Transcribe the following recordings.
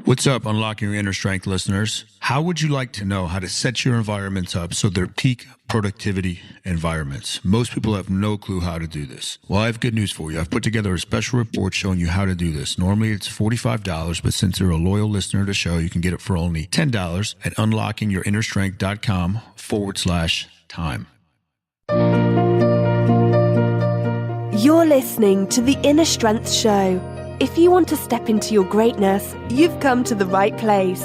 What's up, Unlocking Your Inner Strength listeners? How would you like to know how to set your environments up so they're peak productivity environments? Most people have no clue how to do this. Well, I have good news for you. I've put together a special report showing you how to do this. Normally it's $45, but since you're a loyal listener to the show, you can get it for only $10 at unlockingyourinnerstrength.com/time. You're listening to The Inner Strength Show. If you want to step into your greatness, you've come to the right place.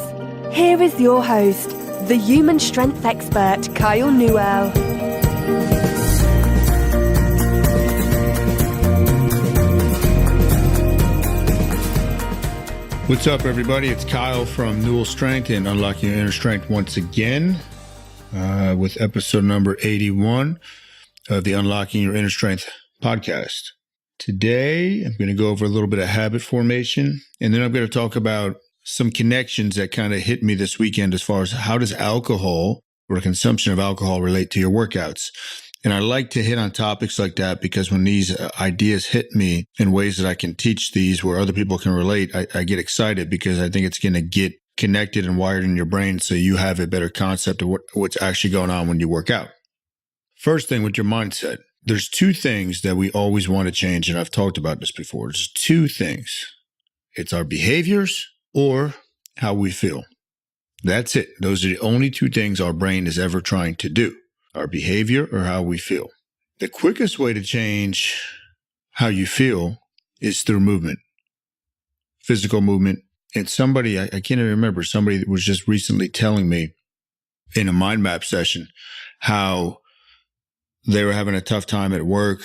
Here is your host, the human strength expert, Kyle Newell. What's up, everybody? It's Kyle from Newell Strength and Unlocking Your Inner Strength once again with episode number 81 of the Unlocking Your Inner Strength podcast. Today, I'm going to go over a little bit of habit formation, and then I'm going to talk about some connections that kind of hit me this weekend as far as how does alcohol or the consumption of alcohol relate to your workouts. And I like to hit on topics like that because when these ideas hit me in ways that I can teach these where other people can relate, I get excited because I think it's going to get connected and wired in your brain so you have a better concept of what's actually going on when you work out. First thing with your mindset. There's two things that we always want to change, and I've talked about this before. There's two things. It's our behaviors or how we feel. That's it. Those are the only two things our brain is ever trying to do. Our behavior or how we feel. The quickest way to change how you feel is through movement. Physical movement. And somebody, I can't even remember, somebody that was just recently telling me in a mind map session how they were having a tough time at work,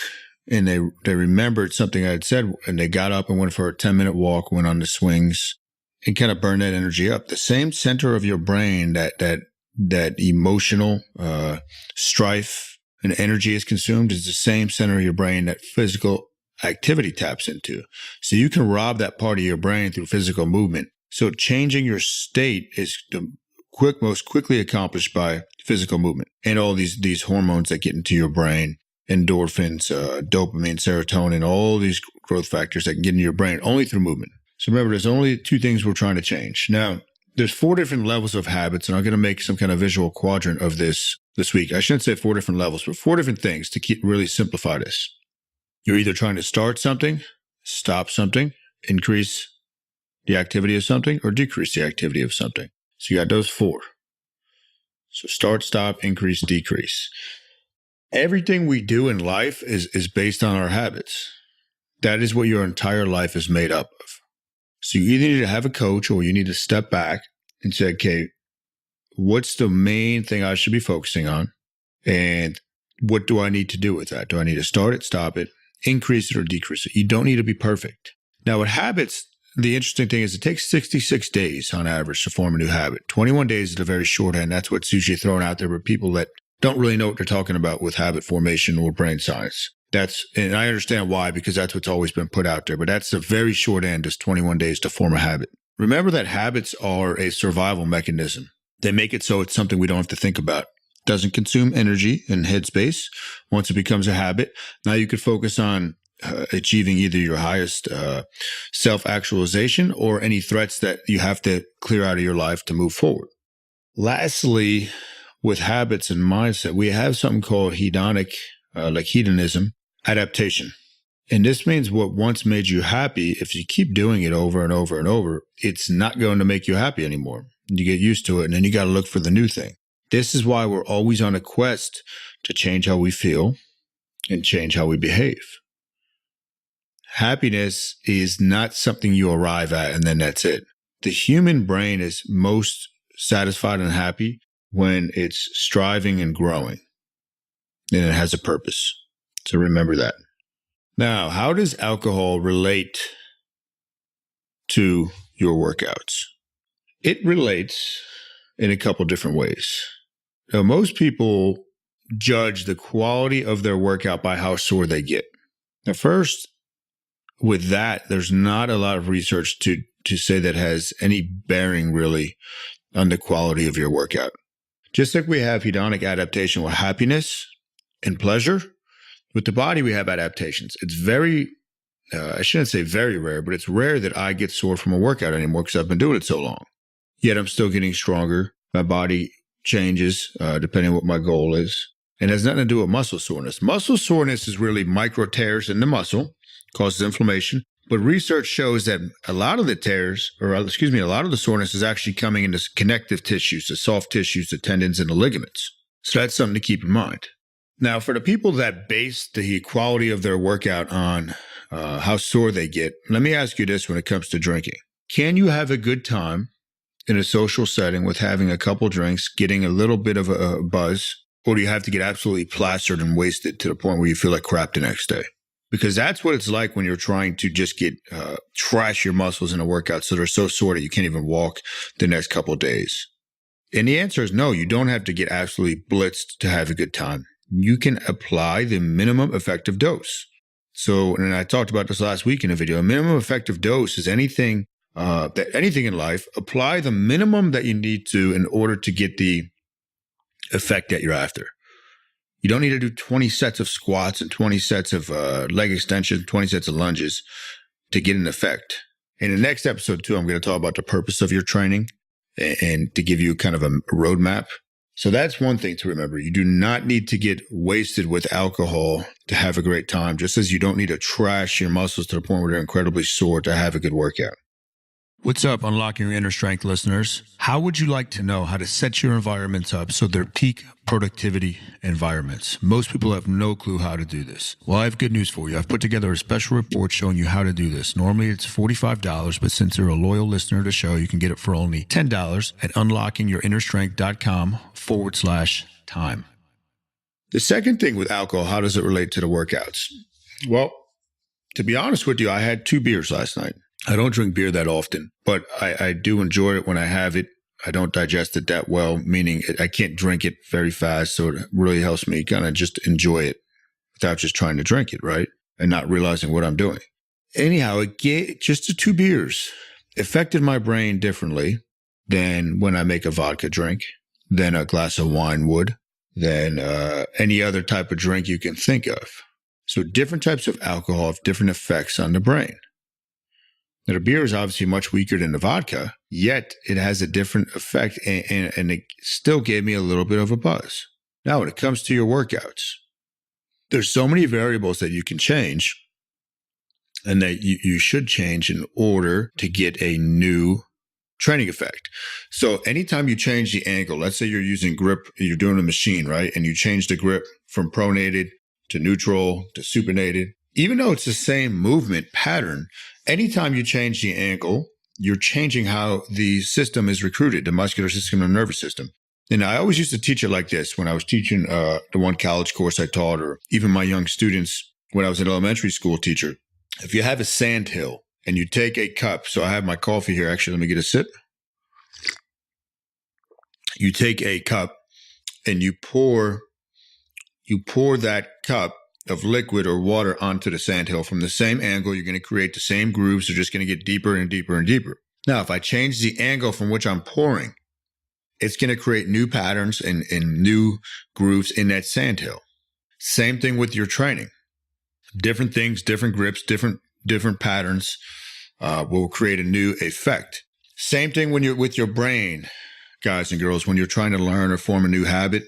and they remembered something I had said, and they got up and went for a 10-minute walk, went on the swings, and kind of burned that energy up. The same center of your brain that emotional strife and energy is consumed is the same center of your brain that physical activity taps into. So you can rob that part of your brain through physical movement. So changing your state is most quickly accomplished by physical movement and all these hormones that get into your brain, endorphins, dopamine, serotonin, all these growth factors that can get into your brain only through movement. So remember, there's only two things we're trying to change. Now, there's 4 different levels of habits, and I'm going to make some kind of visual quadrant of this week. I shouldn't say 4 different levels, but 4 different things to really simplify this. You're either trying to start something, stop something, increase the activity of something, or decrease the activity of something. So you got those 4. So start, stop, increase, decrease. Everything we do in life is based on our habits. That is what your entire life is made up of. So you either need to have a coach or you need to step back and say, okay, what's the main thing I should be focusing on? And what do I need to do with that? Do I need to start it, stop it, increase it, or decrease it? You don't need to be perfect. Now with habits, the interesting thing is it takes 66 days on average to form a new habit. 21 days is a very shorthand. That's what's usually thrown out there for people that don't really know what they're talking about with habit formation or brain science. And I understand why, because that's what's always been put out there. But that's a very short end, is 21 days to form a habit. Remember that habits are a survival mechanism. They make it so it's something we don't have to think about. It doesn't consume energy and headspace. Once it becomes a habit, now you could focus on achieving either your highest self-actualization or any threats that you have to clear out of your life to move forward. Lastly, with habits and mindset, we have something called hedonic, like hedonism, adaptation. And this means what once made you happy, if you keep doing it over and over and over, it's not going to make you happy anymore. You get used to it, and then you got to look for the new thing. This is why we're always on a quest to change how we feel and change how we behave. Happiness is not something you arrive at and then that's it. The human brain is most satisfied and happy when it's striving and growing, and it has a purpose. So remember that. Now, how does alcohol relate to your workouts? It relates in a couple different ways. Now, most people judge the quality of their workout by how sore they get. Now, first, with that, there's not a lot of research to say that has any bearing really on the quality of your workout. Just like we have hedonic adaptation with happiness and pleasure, with the body we have adaptations. It's very I shouldn't say very rare, but it's rare that I get sore from a workout anymore because I've been doing it so long. Yet I'm still getting stronger. My body changes depending on what my goal is. And it has nothing to do with muscle soreness. Muscle soreness is really micro tears in the muscle, causes inflammation. But research shows that a lot of the soreness is actually coming into connective tissues, the soft tissues, the tendons, and the ligaments. So that's something to keep in mind. Now, for the people that base the quality of their workout on how sore they get, let me ask you this when it comes to drinking. Can you have a good time in a social setting with having a couple drinks, getting a little bit of a buzz, or do you have to get absolutely plastered and wasted to the point where you feel like crap the next day? Because that's what it's like when you're trying to just get trash your muscles in a workout so they're so sore that you can't even walk the next couple of days. And the answer is no, you don't have to get absolutely blitzed to have a good time. You can apply the minimum effective dose. So, and I talked about this last week in a video, a minimum effective dose is anything in life, apply the minimum that you need to in order to get the effect that you're after. You don't need to do 20 sets of squats and 20 sets of leg extensions, 20 sets of lunges to get an effect. In the next episode too, I'm going to talk about the purpose of your training and to give you kind of a roadmap. So that's one thing to remember. You do not need to get wasted with alcohol to have a great time, just as you don't need to trash your muscles to the point where they're incredibly sore to have a good workout. What's up, Unlocking Your Inner Strength listeners? How would you like to know how to set your environments up so they're peak productivity environments? Most people have no clue how to do this. Well, I have good news for you. I've put together a special report showing you how to do this. Normally, it's $45, but since you're a loyal listener to the show, you can get it for only $10 at unlockingyourinnerstrength.com/time. The second thing with alcohol, how does it relate to the workouts? Well, to be honest with you, I had 2 beers last night. I don't drink beer that often, but I do enjoy it when I have it. I don't digest it that well, meaning I can't drink it very fast. So it really helps me kind of just enjoy it without just trying to drink it, right? And not realizing what I'm doing. Anyhow, just the 2 beers affected my brain differently than when I make a vodka drink, than a glass of wine would, than any other type of drink you can think of. So different types of alcohol have different effects on the brain. Now, the beer is obviously much weaker than the vodka, yet it has a different effect, and it still gave me a little bit of a buzz. Now, when it comes to your workouts, there's so many variables that you can change and that you should change in order to get a new training effect. So anytime you change the angle, let's say you're using grip, you're doing a machine, right? And you change the grip from pronated to neutral to supinated, even though it's the same movement pattern, anytime you change the angle, you're changing how the system is recruited, the muscular system and nervous system. And I always used to teach it like this when I was teaching the one college course I taught, or even my young students when I was an elementary school teacher. If you have a sand hill and you take a cup, so I have my coffee here. Actually, let me get a sip. You take a cup and you pour that cup of liquid or water onto the sandhill from the same angle. You're going to create the same grooves. They're just going to get deeper and deeper and deeper. Now, if I change the angle from which I'm pouring, it's going to create new patterns and new grooves in that sandhill. Same thing with your training. Different things, different grips, different patterns will create a new effect. Same thing when you're with your brain, guys and girls, when you're trying to learn or form a new habit.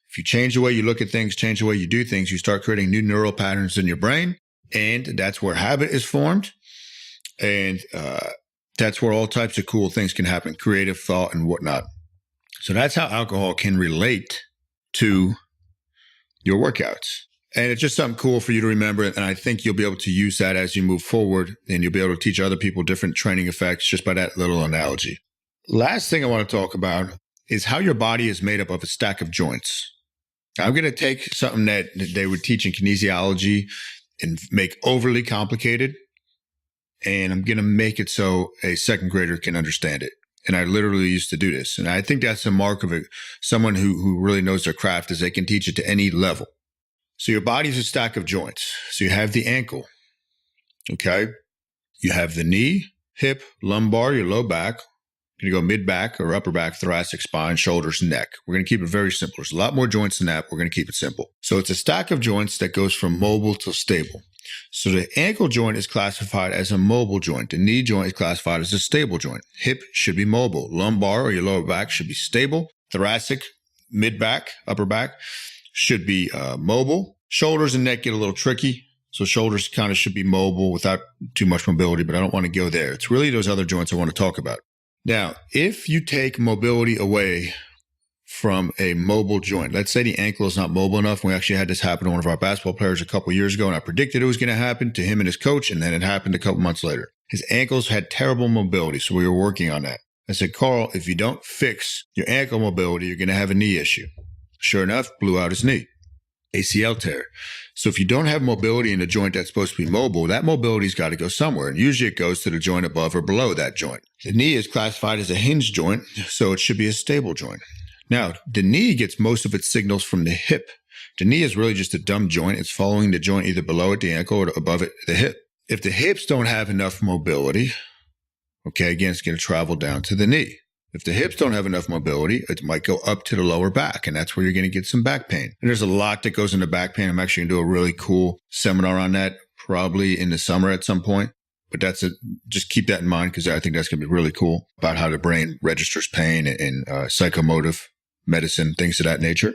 If you change the way you look at things, change the way you do things, you start creating new neural patterns in your brain, and that's where habit is formed. And that's where all types of cool things can happen, creative thought and whatnot. So that's how alcohol can relate to your workouts. And it's just something cool for you to remember. And I think you'll be able to use that as you move forward, and you'll be able to teach other people different training effects just by that little analogy. Last thing I want to talk about is how your body is made up of a stack of joints. I'm going to take something that they would teach in kinesiology and make overly complicated, and I'm going to make it so a second grader can understand it. And I literally used to do this. And I think that's a mark of someone who really knows their craft, is they can teach it to any level. So your body is a stack of joints. So you have the ankle, okay? You have the knee, hip, lumbar, your low back. You're going to go mid-back or upper back, thoracic spine, shoulders, neck. We're going to keep it very simple. There's a lot more joints than that. We're going to keep it simple. So it's a stack of joints that goes from mobile to stable. So the ankle joint is classified as a mobile joint. The knee joint is classified as a stable joint. Hip should be mobile. Lumbar or your lower back should be stable. Thoracic, mid-back, upper back should be mobile. Shoulders and neck get a little tricky. So shoulders kind of should be mobile without too much mobility, but I don't want to go there. It's really those other joints I want to talk about. Now, if you take mobility away from a mobile joint, let's say the ankle is not mobile enough. We actually had this happen to one of our basketball players a couple years ago, and I predicted it was going to happen to him and his coach, and then it happened a couple months later. His ankles had terrible mobility, so we were working on that. I said, Carl, if you don't fix your ankle mobility, you're going to have a knee issue. Sure enough, blew out his knee. ACL tear. So if you don't have mobility in a joint that's supposed to be mobile, that mobility's got to go somewhere. And usually it goes to the joint above or below that joint. The knee is classified as a hinge joint, so it should be a stable joint. Now, the knee gets most of its signals from the hip. The knee is really just a dumb joint. It's following the joint either below it, the ankle, or above it, the hip. If the hips don't have enough mobility, okay, again, it's going to travel down to the knee. If the hips don't have enough mobility, it might go up to the lower back, and that's where you're going to get some back pain. And there's a lot that goes into back pain. I'm actually going to do a really cool seminar on that probably in the summer at some point. But just keep that in mind because I think that's going to be really cool about how the brain registers pain and psychomotive medicine, things of that nature.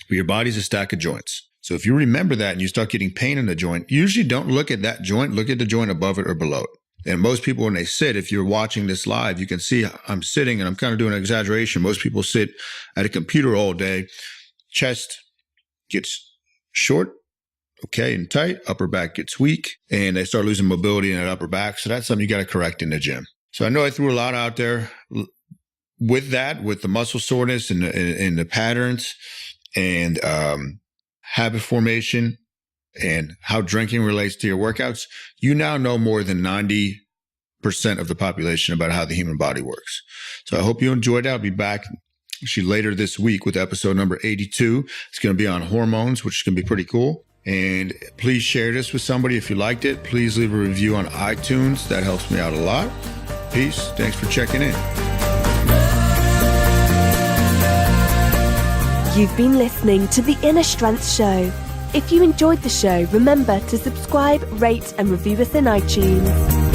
But your body's a stack of joints. So if you remember that and you start getting pain in the joint, usually don't look at that joint, look at the joint above it or below it. And most people, when they sit, if you're watching this live, you can see I'm sitting and I'm kind of doing an exaggeration. Most people sit at a computer all day. Chest gets short, okay, and tight. Upper back gets weak, and they start losing mobility in that upper back. So that's something you got to correct in the gym. So I know I threw a lot out there with that, with the muscle soreness and the patterns and habit formation, and how drinking relates to your workouts. You now know more than 90% of the population about how the human body works. So I hope you enjoyed that. I'll be back actually later this week with episode number 82. It's going to be on hormones, which is going to be pretty cool. And please share this with somebody if you liked it. Please leave a review on iTunes. That helps me out a lot. Peace. Thanks for checking in. You've been listening to The Inner Strength Show. If you enjoyed the show, remember to subscribe, rate, and review us in iTunes.